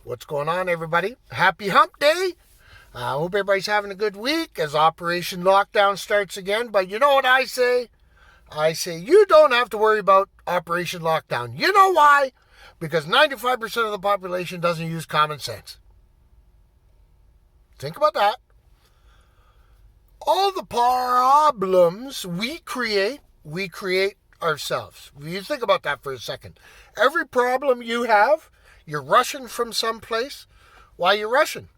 What's going on, everybody? Happy hump day. I hope everybody's having a good week as Operation Lockdown starts again. But you know what I say? I say you don't have to worry about Operation Lockdown. You know why? Because 95% of the population doesn't use common sense. Think about that. All the problems we create ourselves. You think about that for a second. Every problem you have, you're rushing from someplace. Why are you rushing?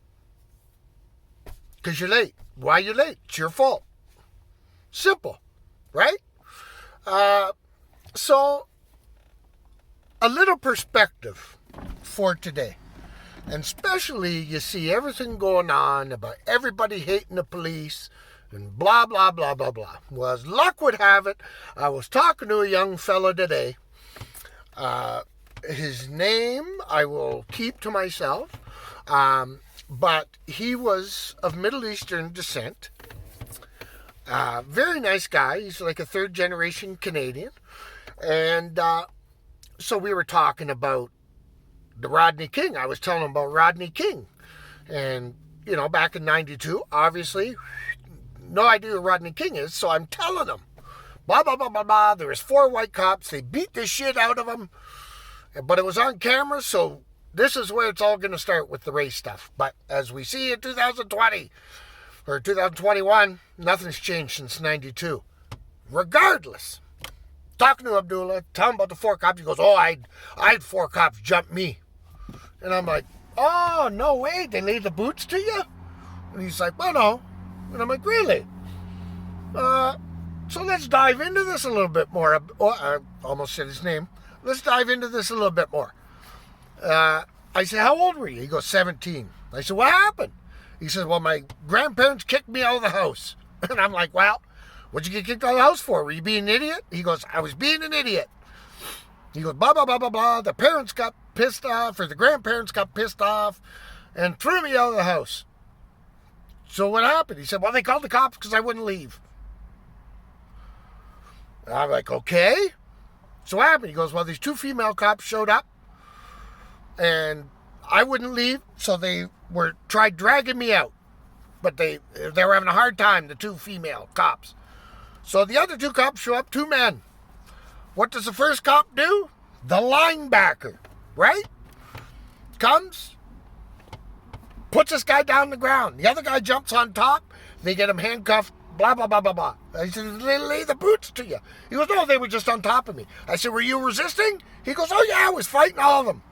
Because you're late. Why are you late? It's your fault. Simple, right? So, a little perspective for today. And especially, you see everything going on about everybody hating the police and blah, blah, blah, blah, blah. Well, as luck would have it, I was talking to a young fella today. His name I will keep to myself, but he was of Middle Eastern descent. Very nice guy. He's like a third-generation Canadian. And so we were talking about the Rodney King. I was telling him about Rodney King. And, you know, back in 92, obviously, no idea who Rodney King is, so I'm telling him. Blah, blah, blah, blah, blah. There was 4 white cops. They beat the shit out of him. But it was on camera, so this is where it's all going to start with the race stuff. But as we see in 2020, or 2021, nothing's changed since 92. Regardless, talking to Abdullah, telling him about the 4 cops, he goes, I had 4 cops jump me. And I'm like, oh, no way, they laid the boots to you? And he's like, well, no. And I'm like, really? So let's dive into this a little bit more. I almost said his name. Let's dive into this a little bit more. I said, how old were you? He goes, 17. I said, what happened? He says, well, my grandparents kicked me out of the house. And I'm like, well, what'd you get kicked out of the house for? Were you being an idiot? He goes, I was being an idiot. He goes, blah, blah, blah, blah, blah. The parents got pissed off, or the grandparents got pissed off, and threw me out of the house. So what happened? He said, well, they called the cops because I wouldn't leave. And I'm like, okay. So what happened? He goes, well, these 2 female cops showed up, and I wouldn't leave, so they tried dragging me out. But they were having a hard time, the 2 female cops. So the other 2 cops show up, 2 men. What does the first cop do? The linebacker, right? Comes, puts this guy down on the ground. The other guy jumps on top. They get him handcuffed, blah, blah, blah, blah, blah. I said, they lay the boots to you. He goes, no, they were just on top of me. I said, were you resisting? He goes, oh, yeah, I was fighting all of them.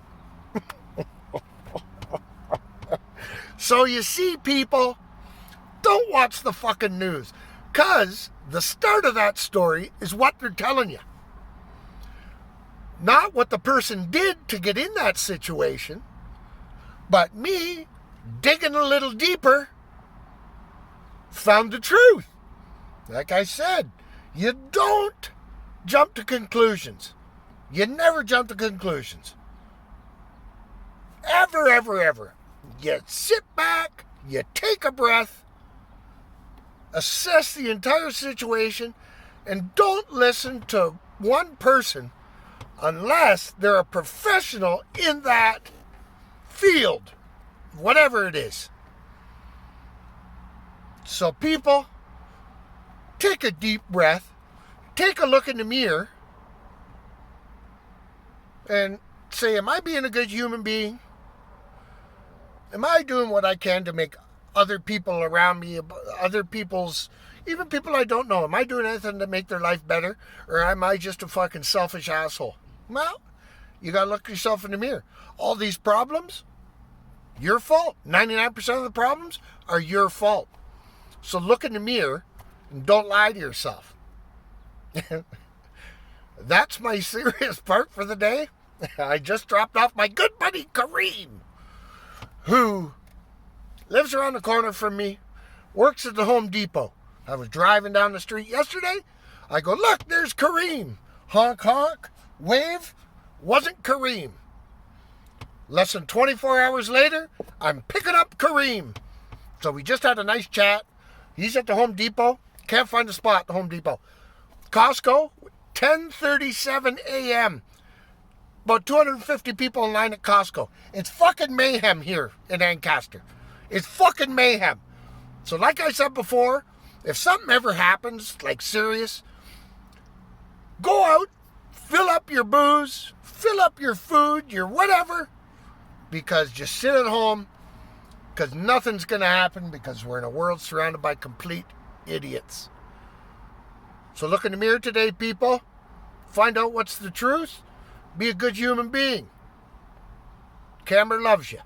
So you see, people, don't watch the fucking news. Because the start of that story is what they're telling you. Not what the person did to get in that situation, but me digging a little deeper found the truth. Like I said, you don't jump to conclusions. You never jump to conclusions. Ever, ever, ever. You sit back, you take a breath, assess the entire situation, and don't listen to one person unless they're a professional in that field, whatever it is. So people, take a deep breath, take a look in the mirror, and say, am I being a good human being? Am I doing what I can to make other people around me, even people I don't know, am I doing anything to make their life better? Or am I just a fucking selfish asshole? Well, you gotta look yourself in the mirror. All these problems, your fault. 99% of the problems are your fault. So look in the mirror and don't lie to yourself. That's my serious part for the day. I just dropped off my good buddy Kareem, who lives around the corner from me, works at the Home Depot. I was driving down the street yesterday. I go, look, there's Kareem. Honk, honk, wave. Wasn't Kareem. Less than 24 hours later, I'm picking up Kareem. So we just had a nice chat. He's at the Home Depot. Can't find a spot at the Home Depot. Costco, 10:37 a.m. About 250 people in line at Costco. It's fucking mayhem here in Ancaster. It's fucking mayhem. So like I said before, if something ever happens, like serious, go out, fill up your booze, fill up your food, your whatever, because just sit at home, because nothing's going to happen, because we're in a world surrounded by complete idiots. So look in the mirror today, people. Find out what's the truth. Be a good human being. Cameron loves you.